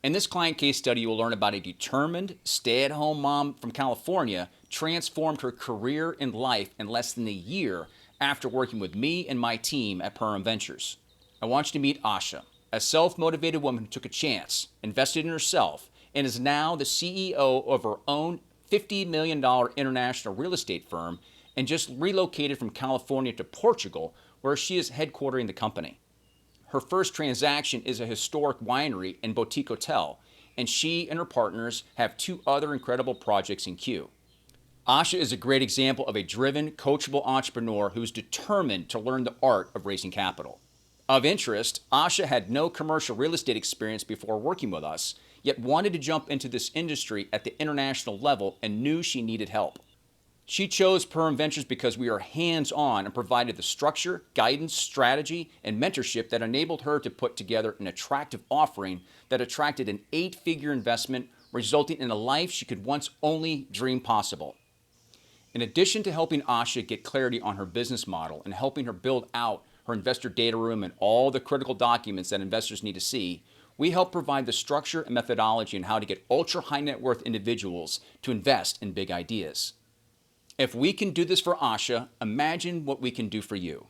In this client case study, you will learn about a determined stay-at-home mom from California transformed her career and life in less than a year after working with me and my team at Purim Ventures. I want you to meet Aysha, a self-motivated woman who took a chance, invested in herself, and is now the CEO of her own $50 million international real estate firm and just relocated from California to Portugal, where she is headquartering the company. Her first transaction is a historic winery and boutique hotel, and she and her partners have two other incredible projects in queue. Aysha is a great example of a driven, coachable entrepreneur who's determined to learn the art of raising capital. Of interest, Aysha had no commercial real estate experience before working with us, yet wanted to jump into this industry at the international level and knew she needed help. She chose Purim Ventures because we are hands-on and provided the structure, guidance, strategy, and mentorship that enabled her to put together an attractive offering that attracted an 8-figure investment, resulting in a life she could once only dream possible. In addition to helping Aysha get clarity on her business model and helping her build out her investor data room and all the critical documents that investors need to see, we help provide the structure and methodology on how to get ultra high net worth individuals to invest in big ideas. If we can do this for Aysha, imagine what we can do for you.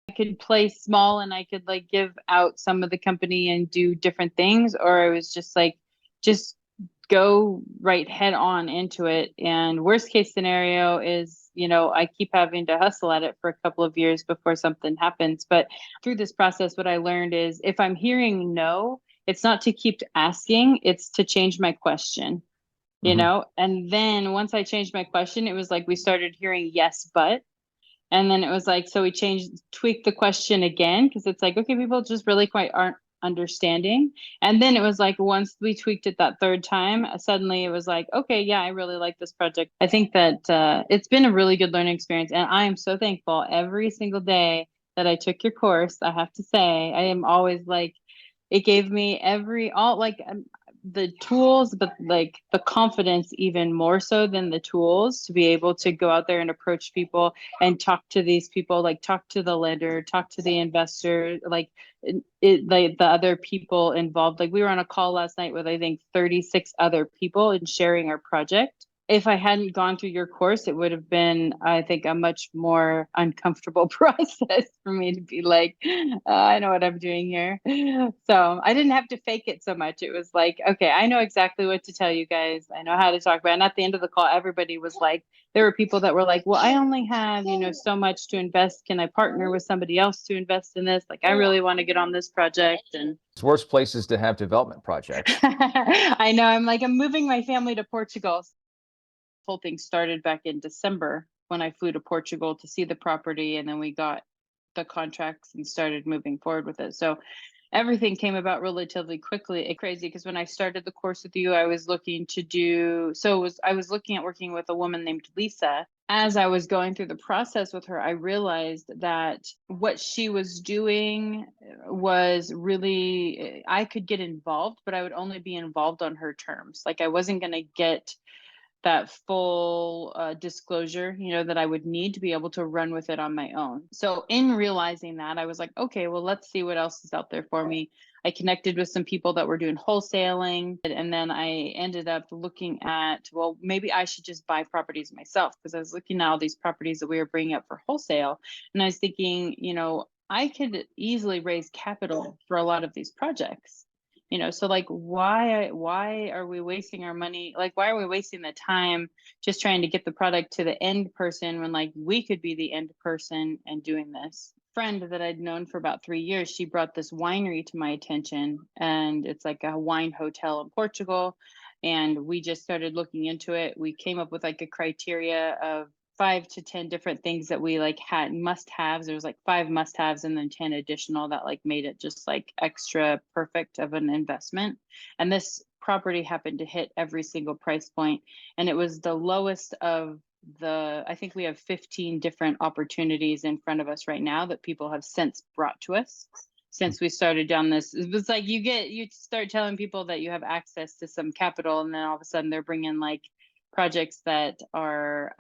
I could play small and I could like give out some of the company and do different things, or I was just like, just go right head on into it. And worst case scenario is, I keep having to hustle at it for a couple of years before something happens. But through this process, what I learned is if I'm hearing no, it's not to keep asking, it's to change my question, And then once I changed my question, it was like we started hearing yes, but. And then it was like, so we tweaked the question again, because it's like, okay, people just really quite aren't understanding. And then it was like, once we tweaked it that third time, suddenly it was like, okay, yeah, I really like this project. I think that it's been a really good learning experience. And I am so thankful every single day that I took your course. I have to say, I am always like, it gave me the tools, but like the confidence even more so than the tools to be able to go out there and approach people and talk to these people, like talk to the lender, talk to the investor, like like the other people involved. Like we were on a call last night with I think 36 other people and sharing our project. If I hadn't gone through your course, it would have been, I think, a much more uncomfortable process for me to be like, I know what I'm doing here. So I didn't have to fake it so much. It was like, okay, I know exactly what to tell you guys. I know how to talk about it. And at the end of the call, everybody was like, there were people that were like, well, I only have, so much to invest. Can I partner with somebody else to invest in this? Like, I really want to get on this project. And It's worse places to have development projects. I know. I'm moving my family to Portugal. Whole thing started back in December when I flew to Portugal to see the property, and then we got the contracts and started moving forward with it. So everything came about relatively quickly. It's crazy because when I started the course with you, I was looking at working with a woman named Lisa. As I was going through the process with her, I realized that what she was doing was really, I could get involved, but I would only be involved on her terms. Like I wasn't going to get that full disclosure, that I would need to be able to run with it on my own. So in realizing that, I was like, okay, well, let's see what else is out there for me. I connected with some people that were doing wholesaling. And then I ended up looking at, well, maybe I should just buy properties myself, because I was looking at all these properties that we were bringing up for wholesale. And I was thinking, I could easily raise capital for a lot of these projects. So like why are we wasting our money? Like why are we wasting the time just trying to get the product to the end person when like we could be the end person and doing this? Friend that I'd known for about 3 years, she brought this winery to my attention, and it's like a wine hotel in Portugal, and we just started looking into it. We came up with like a criteria of 5 to 10 different things that we like had must-haves. There was like 5 must-haves and then 10 additional that like made it just like extra perfect of an investment. And this property happened to hit every single price point, and it was the lowest of I think we have 15 different opportunities in front of us right now that people have since brought to us since we started down this. It was like you start telling people that you have access to some capital, and then all of a sudden they're bringing like projects that are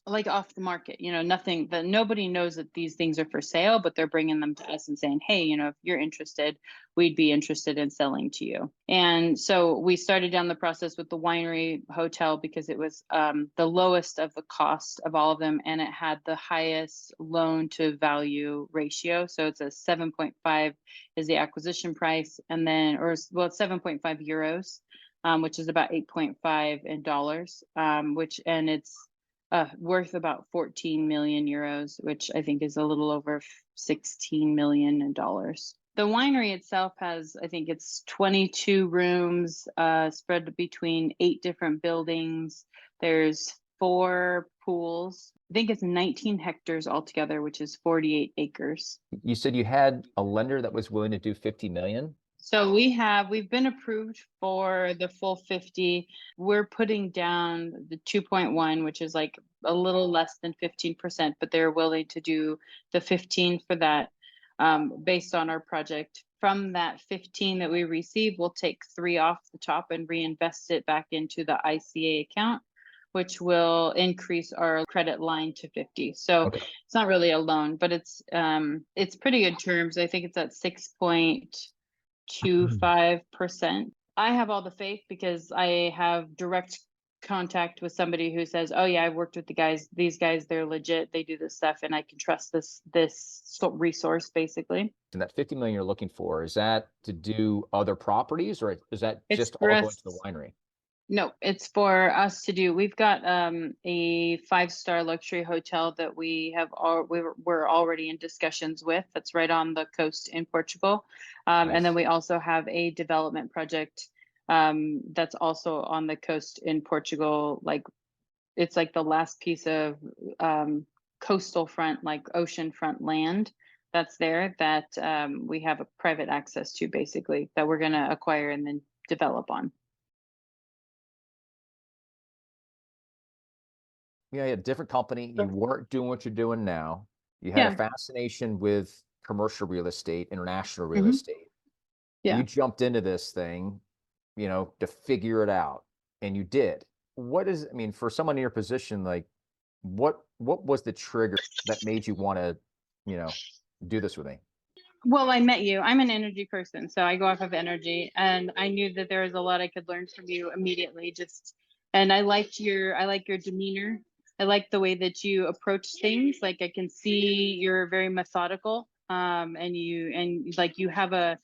like off the market, nothing that nobody knows that these things are for sale, but they're bringing them to us and saying, hey, if you're interested, we'd be interested in selling to you. And so we started down the process with the winery hotel because it was the lowest of the cost of all of them, and it had the highest loan to value ratio. So it's a 7.5 is the acquisition price, and then, it's 7.5 euros, which is about 8.5 in dollars, and it's worth about 14 million euros, which I think is a little over 16 million in dollars. The winery itself has, I think it's 22 rooms spread between 8 different buildings. There's 4 pools. I think it's 19 hectares altogether, which is 48 acres. You said you had a lender that was willing to do 50 million? So we've been approved for the full 50. We're putting down the 2.1, which is like a little less than 15%, but they're willing to do the 15 for that, based on our project. From that 15 that we receive, we'll take 3 off the top and reinvest it back into the ICA account, which will increase our credit line to 50. So Okay. It's not really a loan, but it's pretty good terms. I think it's at 6.25%. I have all the faith because I have direct contact with somebody who says, oh yeah, I've worked with these guys, they're legit, they do this stuff, and I can trust this resource, basically. And that 50 million you're looking for, is that to do other properties, or is that It's just for all going us. to the winery? No, it's for us to do. We've got a 5-star luxury hotel that we're already in discussions with. That's right on the coast in Portugal, Nice. and then we also have a development project that's also on the coast in Portugal. Like it's like the last piece of coastal front, like ocean front land that's there that we have a private access to, basically, that we're going to acquire and then develop on. Yeah, you had a different company. You weren't doing what you're doing now. You had a fascination with commercial real estate, international real estate. Yeah. You jumped into this thing, to figure it out, and you did. For someone in your position, like what was the trigger that made you want to, do this with me? Well, I met you. I'm an energy person, so I go off of energy, and I knew that there was a lot I could learn from you immediately. And I like your demeanor. I like the way that you approach things. Like I can see you're very methodical, and you have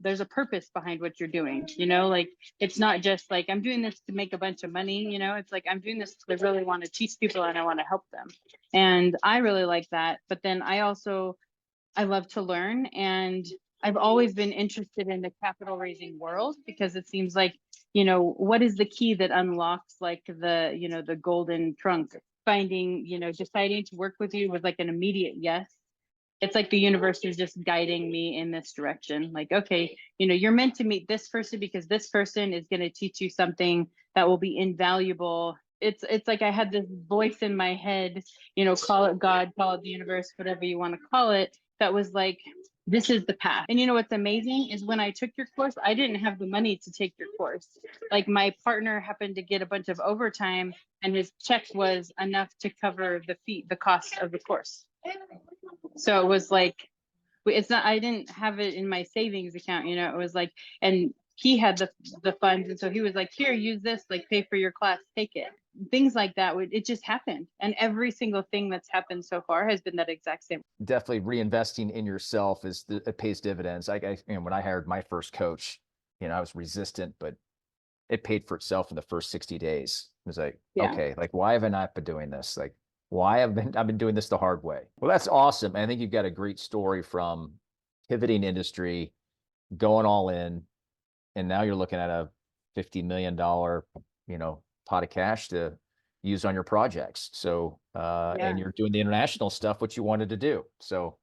there's a purpose behind what you're doing. Like it's not just like I'm doing this to make a bunch of money. It's like I'm doing this because I really want to teach people and I want to help them, and I really like that. But then I love to learn, and I've always been interested in the capital raising world because it seems like, what is the key that unlocks like the golden trunk? Deciding to work with you was like an immediate yes. It's like the universe is just guiding me in this direction. Like, okay, you're meant to meet this person because this person is going to teach you something that will be invaluable. It's like I had this voice in my head, call it God, call it the universe, whatever you want to call it, that was like, this is the path. And what's amazing is when I took your course, I didn't have the money to take your course. Like my partner happened to get a bunch of overtime, and his check was enough to cover the cost of the course. So it was like, I didn't have it in my savings account, it was like, and he had the funds. And so he was like, here, use this, like pay for your class, take it. Things like that. It just happened. And every single thing that's happened so far has been that exact same. Definitely reinvesting in yourself it pays dividends. When I hired my first coach, I was resistant, but it paid for itself in the first 60 days. It was like, okay, like why have I not been doing this? Like, why I've been doing this the hard way? Well, that's awesome. I think you've got a great story from pivoting industry, going all in, and now you're looking at a $50 million, pot of cash to use on your projects. So, and you're doing the international stuff, which you wanted to do. So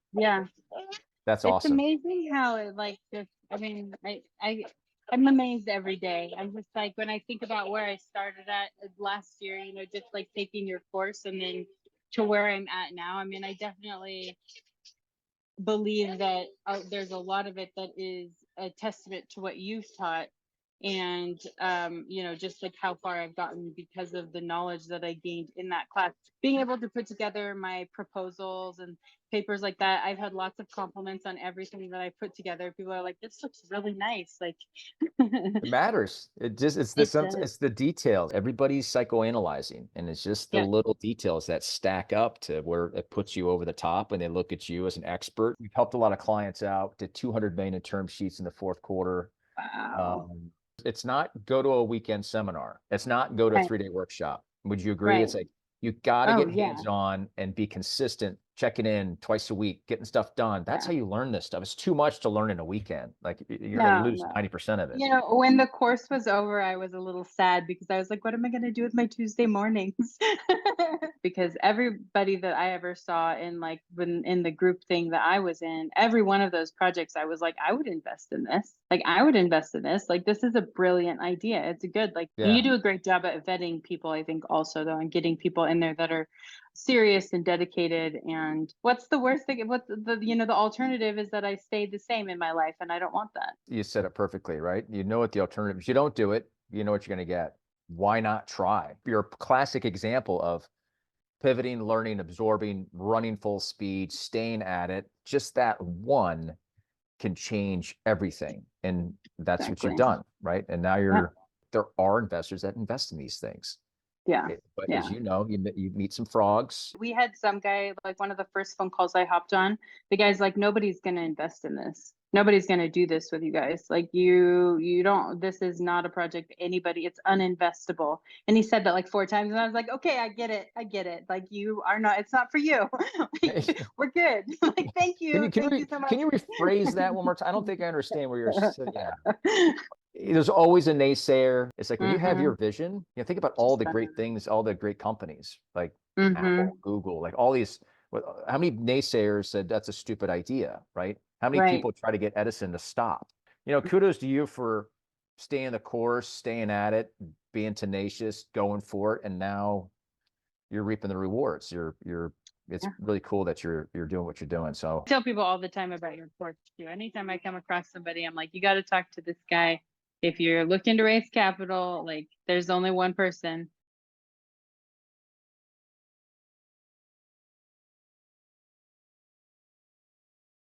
that's awesome. It's amazing how it I'm amazed every day. I'm just like, when I think about where I started at last year, just like taking your course and then to where I'm at now. I definitely believe that there's a lot of it that is a testament to what you've taught. And just like how far I've gotten because of the knowledge that I gained in that class, being able to put together my proposals and papers like that. I've had lots of compliments on everything that I put together. People are like, this looks really nice. Like It matters. it does. It's the details. Everybody's psychoanalyzing, and it's just the Yeah. little details that stack up to where it puts you over the top, and they look at you as an expert. We've helped a lot of clients out, did 200 million in term sheets in the fourth quarter. Wow. It's not go to a weekend seminar. It's not go to a Right. 3-day workshop. Would you agree? Right. It's like you got to Oh get yeah. hands-on and be consistent, checking in twice a week, getting stuff done. That's Yeah. how you learn this stuff. It's too much to learn in a weekend. Like you're going to No, lose no. 90% of it. When the course was over, I was a little sad because I was like, what am I going to do with my Tuesday mornings? Because everybody that I ever saw in in the group thing that I was in, every one of those projects, I was like, I would invest in this. Like, I would invest in this. Like, this is a brilliant idea. It's a good, and Yeah. you do a great job at vetting people, I think, also, though, and getting people in there that are serious and dedicated. And what's the worst thing? What's the alternative is that I stay the same in my life, and I don't want that. You said it perfectly, right? You know what the alternative is. You don't do it, you know what you're going to get. Why not try? You're a classic example of pivoting, learning, absorbing, running full speed, staying at it. Just that one can change everything. And that's what you've Exactly. done, right? And now there are investors that invest in these things. Yeah. But Yeah. as you know, you meet some frogs. We had some guy, like one of the first phone calls I hopped on, the guy's like, nobody's going to invest in this. Nobody's going to do this with you guys. Like you don't, this is not a project anybody, it's uninvestable. And he said that like 4 times. And I was like, okay, I get it. I get it. Like you are not, it's not for you. Like, we're good. Like, thank you. Thank you so much. Can you rephrase that one more time? I don't think I understand where yeah. There's always a naysayer. It's like when you have your vision, think about all the great things, all the great companies like Apple, Google, like all these. How many naysayers said that's a stupid idea, right? How many people try to get Edison to stop? Kudos to you for staying the course, staying at it, being tenacious, going for it, and now you're reaping the rewards. It's really cool that you're doing what you're doing. So I tell people all the time about your course too. Anytime I come across somebody, I'm like, you got to talk to this guy. If you're looking to raise capital, like there's only one person